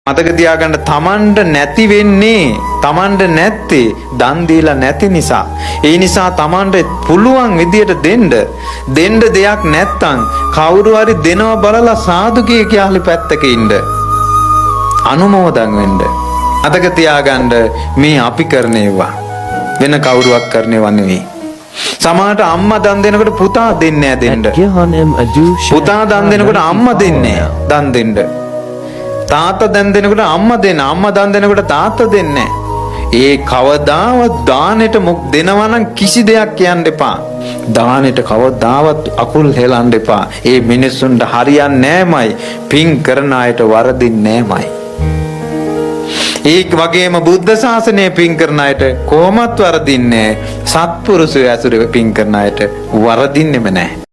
මතක තියාගන්න තමන්ට නැති වෙන්නේ තමන්ට නැත්තේ දන් දීලා නැති නිසා. ඒ නිසා තමන්ට පුළුවන් විදියට දෙන්න දෙයක් නැත්තම් කවුරු හරි දෙනව බලලා සාදු කියලා පැත්තක ඉන්න. අනුමෝදන් වෙන්න. මතක තියාගන්න මේ අපි කරන ඒවා වෙන කවුරුවක් කරන ඒවා නෙවෙයි. සමහරට අම්මා දන් දෙනකොට පුතා දෙන්නේ නැහැ දෙන්න. පුතා දන් දෙනකොට අම්මා දෙන්නේ දන් දෙන්න. තාත්තා දන් දෙනකොට අම්මා දෙන්න. අම්මා දන් දෙනකොට තාත්තා දෙන්නේ ඒ කවදාවත් දානෙට මොක් දෙනවා නම් කිසි දෙයක් කියන්න එපා. දානෙට කවදාවත් අකුල් හෙලන්න එපා. ඒ මිනිස්සුන්ට හරියන්නේ නැමයි. පින් කරන අයට වරදින්නේ නැමයි. ඒ වගේම බුද්ධ ශාසනය පින් කරන අයට කොහොමත් වරදින්නේ නැහැ. සත්පුරුෂය ඇසුරේ පින් කරන අයට වරදින්නෙම නැහැ.